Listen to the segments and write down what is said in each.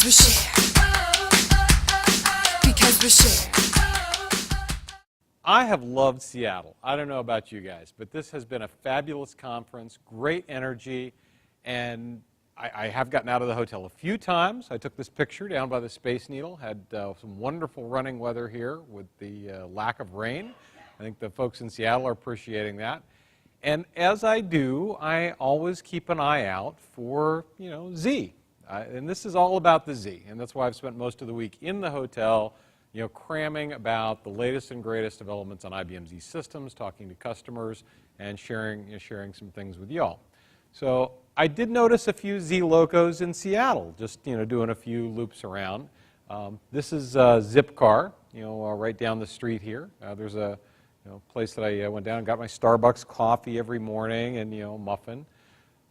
Because we share. Because we share. I have loved Seattle. I don't know about you guys, but this has been a fabulous conference, great energy, and I have gotten out of the hotel a few times. I took this picture down by the Space Needle, had some wonderful running weather here with the lack of rain. I think the folks in Seattle are appreciating that. And as I do, I always keep an eye out for, Z. And this is all about the Z, and that's why I've spent most of the week in the hotel, cramming about the latest and greatest developments on IBM Z systems, talking to customers, and sharing some things with y'all. So I did notice a few Z logos in Seattle, just doing a few loops around. This is Zipcar, right down the street here. There's a place that I went down and got my Starbucks coffee every morning and muffin.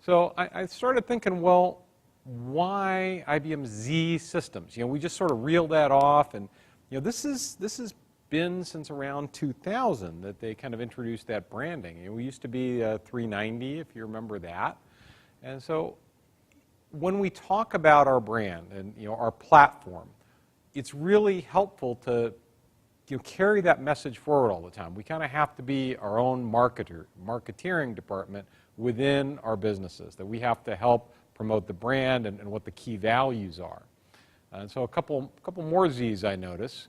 So I started thinking, well, why IBM Z systems? We just sort of reeled that off, and this has been since around 2000 that they kind of introduced that branding. We used to be 390, if you remember that. And so when we talk about our brand and our platform, it's really helpful to carry that message forward all the time. We kind of have to be our own marketeering department within our businesses, that we have to help promote the brand and what the key values are. And so a couple more Z's I notice.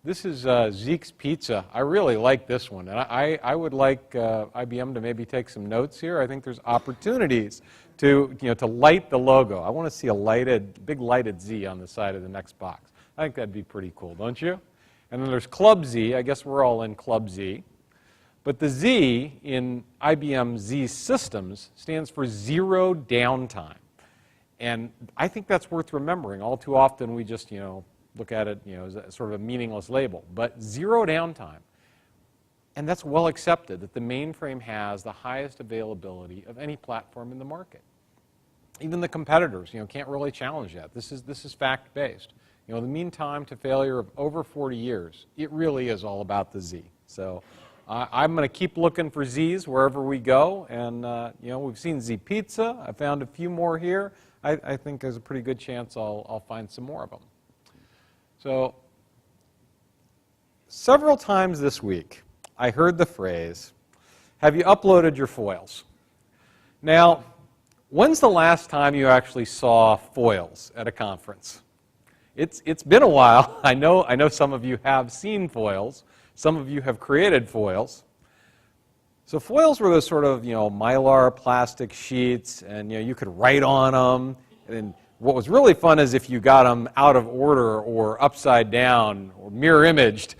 This is Zeke's Pizza. I really like this one, and I would like IBM to maybe take some notes here. I think there's opportunities to light the logo. I want to see a big lighted Z on the side of the next box. I think that'd be pretty cool, don't you? And then there's Club Z. I guess we're all in Club Z. But the Z in IBM Z systems stands for zero downtime. And I think that's worth remembering. All too often we just, look at it, as a sort of a meaningless label. But zero downtime. And that's well accepted, that the mainframe has the highest availability of any platform in the market. Even the competitors, can't really challenge that. This is fact-based. The mean time to failure of over 40 years, it really is all about the Z. So I'm going to keep looking for Z's wherever we go. And, we've seen Z Pizza. I found a few more here. I think there's a pretty good chance I'll find some more of them. So several times this week, I heard the phrase, have you uploaded your foils? Now, when's the last time you actually saw foils at a conference? It's been a while. I know some of you have seen foils. Some of you have created foils. So foils were those sort of, mylar plastic sheets, and you could write on them. And what was really fun is if you got them out of order or upside down or mirror imaged.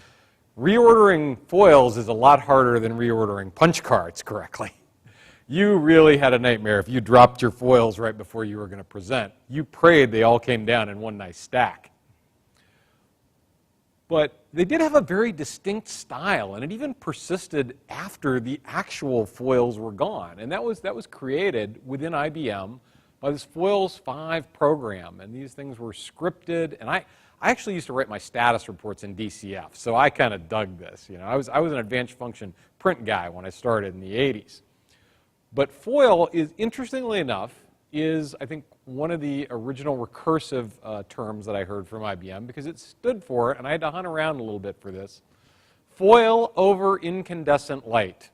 Reordering foils is a lot harder than reordering punch cards correctly. You really had a nightmare if you dropped your foils right before you were going to present. You prayed they all came down in one nice stack. But they did have a very distinct style, and it even persisted after the actual foils were gone. And that was created within IBM by this Foils 5 program. And these things were scripted. And I actually used to write my status reports in DCF, so I kind of dug this. I was an advanced function print guy when I started in the 80s. But foil is, interestingly enough, I think, one of the original recursive terms that I heard from IBM, because it stood for, and I had to hunt around a little bit for this, foil over incandescent light.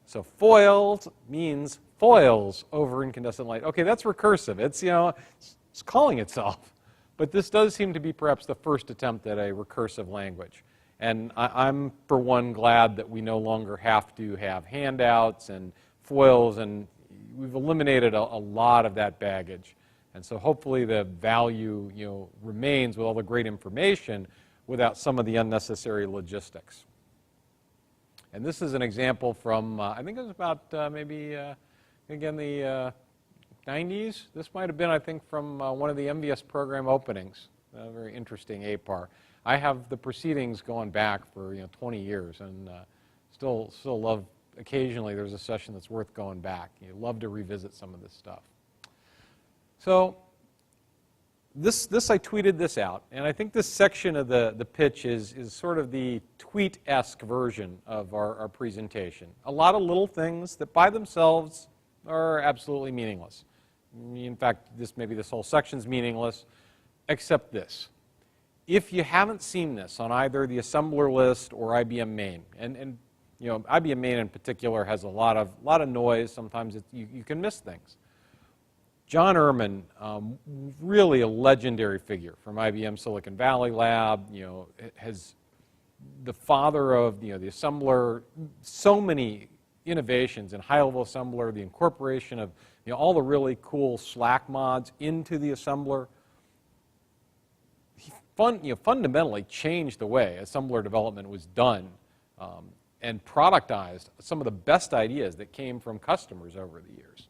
So foils means foils over incandescent light. Okay, that's recursive. It's calling itself. But this does seem to be perhaps the first attempt at a recursive language. And I'm, for one, glad that we no longer have to have handouts and foils, and we've eliminated a lot of that baggage. And so hopefully the value remains with all the great information without some of the unnecessary logistics. And this is an example from, I think it was about maybe, again, the 90s. This might have been, I think, from one of the MVS program openings. A very interesting APAR. I have the proceedings going back for 20 years, and still love. Occasionally, there's a session that's worth going back. You love to revisit some of this stuff. So I tweeted this out, and I think this section of the pitch is sort of the tweet-esque version of our presentation. A lot of little things that by themselves are absolutely meaningless. In fact, maybe this whole section's meaningless, except this. If you haven't seen this on either the assembler list or IBM Main, and you know, IBM Main in particular has a lot of noise. Sometimes you can miss things. John Ehrman, really a legendary figure from IBM Silicon Valley Lab. You know, has the father of, you know, the assembler. So many innovations in high-level assembler, the incorporation of, you know, all the really cool Slack mods into the assembler. He fundamentally changed the way assembler development was done, and productized some of the best ideas that came from customers over the years.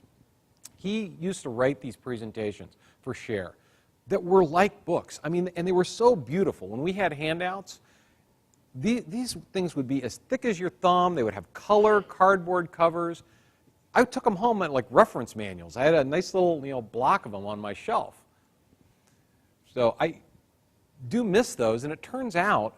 He used to write these presentations for Share that were like books. I mean, and they were so beautiful. When we had handouts, these things would be as thick as your thumb. They would have color cardboard covers. I took them home at like reference manuals. I had a nice little, you know, block of them on my shelf. So I do miss those, and it turns out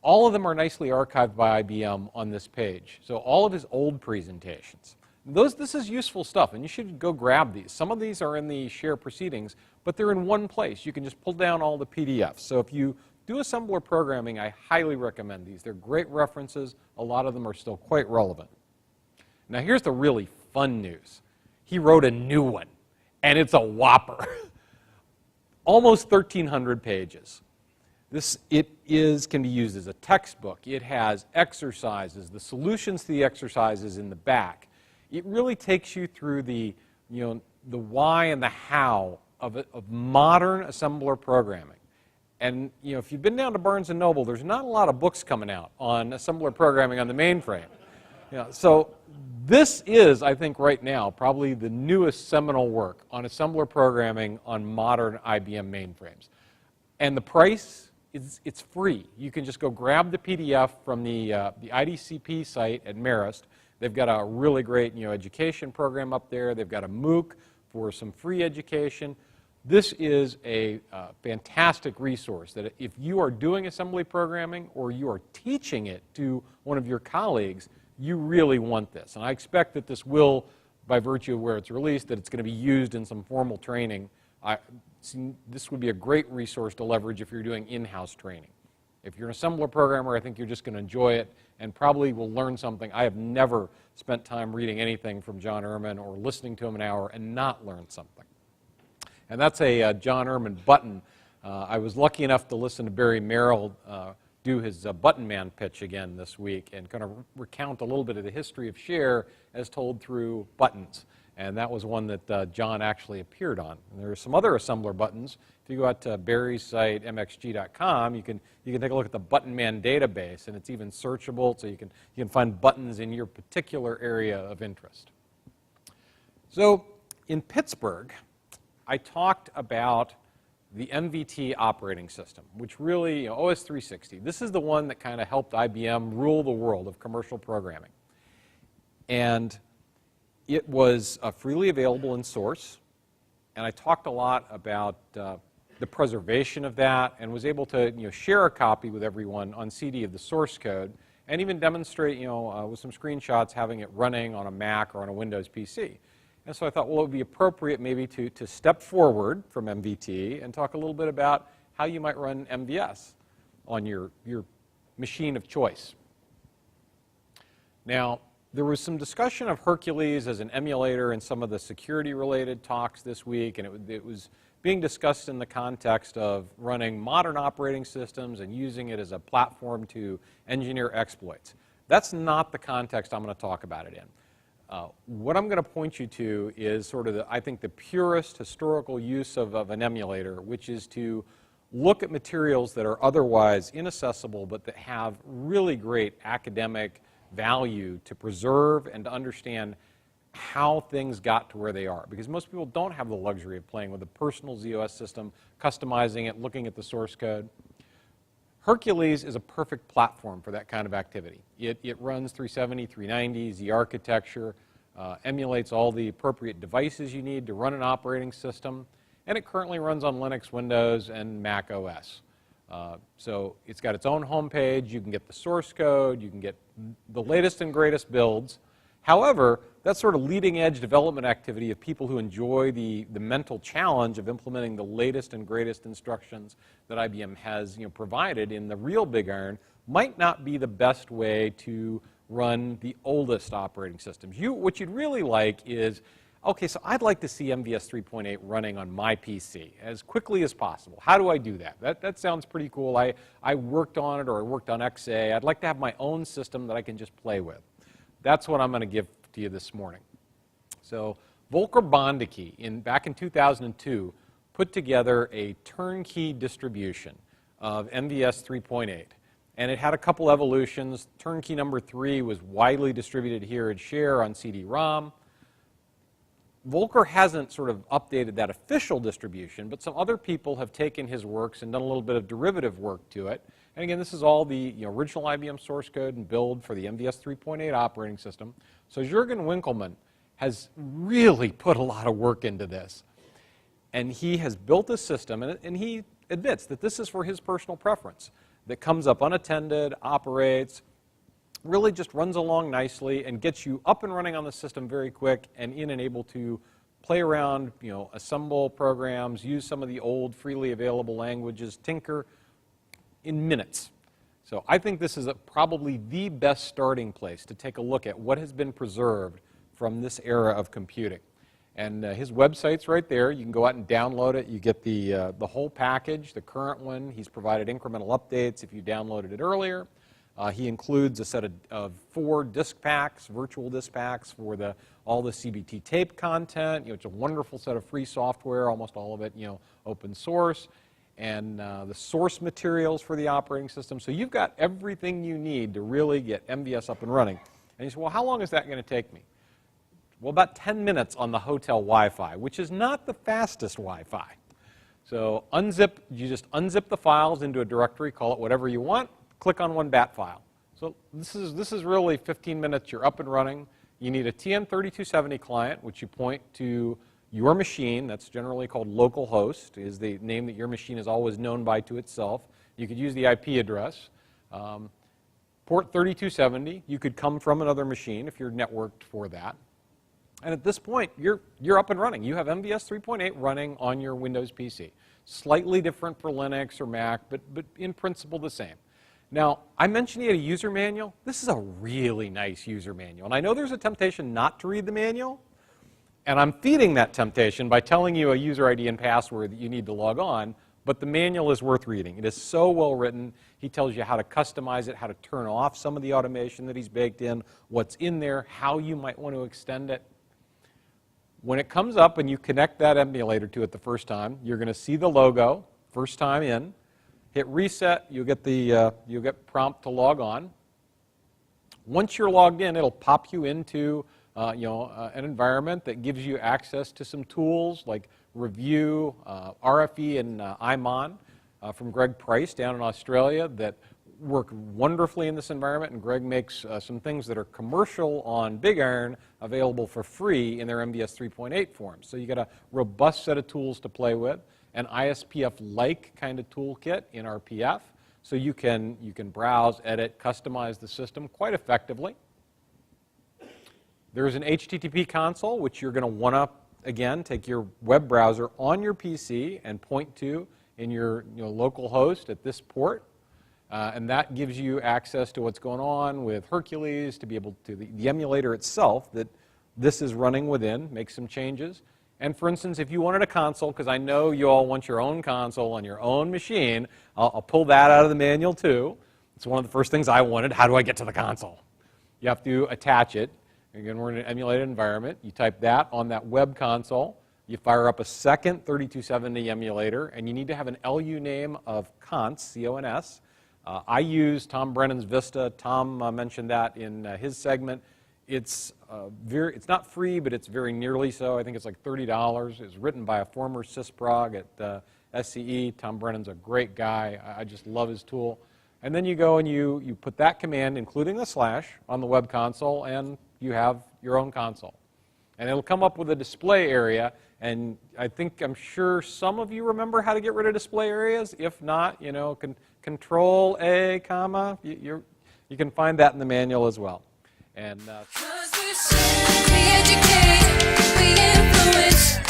all of them are nicely archived by IBM on this page. So all of his old presentations. This is useful stuff, and you should go grab these. Some of these are in the Share proceedings, but they're in one place. You can just pull down all the PDFs. So if you do assembler programming, I highly recommend these. They're great references. A lot of them are still quite relevant. Now here's the really fun news. He wrote a new one, and it's a whopper. Almost 1,300 pages. Can be used as a textbook. It has exercises, the solutions to the exercises in the back. It really takes you through the why and the how of modern assembler programming. And you know, if you've been down to Barnes & Noble, there's not a lot of books coming out on assembler programming on the mainframe. You know, so this is, I think right now, probably the newest seminal work on assembler programming on modern IBM mainframes. And the price, it's free. You can just go grab the PDF from the IDCP site at Marist. They've got a really great, you know, education program up there. They've got a MOOC for some free education. This is a fantastic resource that if you are doing assembly programming or you are teaching it to one of your colleagues, you really want this. And I expect that this will, by virtue of where it's released, that it's going to be used in some formal training. This would be a great resource to leverage if you're doing in-house training. If you're an assembler programmer, I think you're just going to enjoy it and probably will learn something. I have never spent time reading anything from John Ehrman or listening to him an hour and not learned something. And that's a John Ehrman button. I was lucky enough to listen to Barry Merrill do his Button Man pitch again this week and kind of recount a little bit of the history of Share as told through buttons. And that was one that John actually appeared on. And there are some other assembler buttons. If you go out to Barry's site, mxg.com, you can take a look at the Button Man database, and it's even searchable, so you can find buttons in your particular area of interest. So in Pittsburgh, I talked about the MVT operating system, which really, you know, OS 360. This is the one that kind of helped IBM rule the world of commercial programming. And it was freely available in source, and I talked a lot about the preservation of that and was able to, you know, share a copy with everyone on CD of the source code and even demonstrate, you know, with some screenshots having it running on a Mac or on a Windows PC. And so I thought, well, it would be appropriate maybe to step forward from MVT and talk a little bit about how you might run MVS on your machine of choice. Now, there was some discussion of Hercules as an emulator in some of the security-related talks this week, and it was being discussed in the context of running modern operating systems and using it as a platform to engineer exploits. That's not the context I'm going to talk about it in. What I'm going to point you to is sort of, I think, the purest historical use of an emulator, which is to look at materials that are otherwise inaccessible but that have really great academic value to preserve and to understand how things got to where they are. Because most people don't have the luxury of playing with a personal ZOS system, customizing it, looking at the source code. Hercules is a perfect platform for that kind of activity. It runs 370, 390, Z architecture, emulates all the appropriate devices you need to run an operating system, and it currently runs on Linux, Windows, and Mac OS. So it's got its own homepage. You can get the source code. You can get the latest and greatest builds, However, that sort of leading edge development activity of people who enjoy the mental challenge of implementing the latest and greatest instructions that IBM has provided in the real big iron might not be the best way to run the oldest operating systems. What you'd really like is, okay, so I'd like to see MVS 3.8 running on my PC as quickly as possible. How do I do that? That sounds pretty cool. I worked on it, or I worked on XA. I'd like to have my own system that I can just play with. That's what I'm going to give to you this morning. So Volker Bondeke, back in 2002, put together a turnkey distribution of MVS 3.8. And it had a couple evolutions. Turnkey number 3 was widely distributed here at Share on CD-ROM. Volker hasn't sort of updated that official distribution, but some other people have taken his works and done a little bit of derivative work to it. And again, this is all the original IBM source code and build for the MVS 3.8 operating system. So Jürgen Winkelmann has really put a lot of work into this. And he has built a system, and he admits that this is for his personal preference, that comes up unattended, operates, really just runs along nicely and gets you up and running on the system very quick and in and able to play around, assemble programs, use some of the old freely available languages, tinker in minutes. So I think this is probably the best starting place to take a look at what has been preserved from this era of computing. And his website's right there. You can go out and download it. You get the whole package, the current one. He's provided incremental updates if you downloaded it earlier. He includes a set of 4 disk packs, virtual disk packs for all the CBT tape content. It's a wonderful set of free software, almost all of it open source, and the source materials for the operating system. So you've got everything you need to really get MVS up and running. And you say, well, how long is that going to take me? Well, about 10 minutes on the hotel Wi-Fi, which is not the fastest Wi-Fi. So you just unzip the files into a directory, call it whatever you want, click on one bat file. So this is really 15 minutes, you're up and running. You need a TN3270 client, which you point to your machine. That's generally called localhost, is the name that your machine is always known by to itself. You could use the IP address. Port 3270, you could come from another machine if you're networked for that. And at this point, you're up and running. You have MVS 3.8 running on your Windows PC. Slightly different for Linux or Mac, but in principle the same. Now, I mentioned he had a user manual. This is a really nice user manual. And I know there's a temptation not to read the manual, and I'm feeding that temptation by telling you a user ID and password that you need to log on, but the manual is worth reading. It is so well written. He tells you how to customize it, how to turn off some of the automation that he's baked in, what's in there, how you might want to extend it. When it comes up and you connect that emulator to it the first time, you're going to see the logo, first time in. Hit reset, you'll get prompt to log on. Once you're logged in, it'll pop you into an environment that gives you access to some tools like Review, RFE, and IMON from Greg Price down in Australia that work wonderfully in this environment, and Greg makes some things that are commercial on Big Iron available for free in their MVS 3.8 forms. So you get a robust set of tools to play with, an ISPF-like kind of toolkit in RPF, so you can browse, edit, customize the system quite effectively. There's an HTTP console, which you're going to want to, again, take your web browser on your PC and point to in your local host at this port. And that gives you access to what's going on with Hercules, to be able to, the emulator itself that this is running within, make some changes. And for instance, if you wanted a console, because I know you all want your own console on your own machine, I'll pull that out of the manual too. It's one of the first things I wanted. How do I get to the console? You have to attach it. Again, we're in an emulated environment. You type that on that web console. You fire up a second 3270 emulator, and you need to have an LU name of CONS, C-O-N-S. I use Tom Brennan's Vista. Tom mentioned that in his segment. It's not free, but it's very nearly so. I think it's like $30. It's written by a former sysprog at SCE. Tom Brennan's a great guy. I just love his tool. And then you go and you put that command, including the slash, on the web console, and you have your own console. And it'll come up with a display area, and I'm sure some of you remember how to get rid of display areas. If not, Control A, comma, you can find that in the manual as well. And We educate, we influence.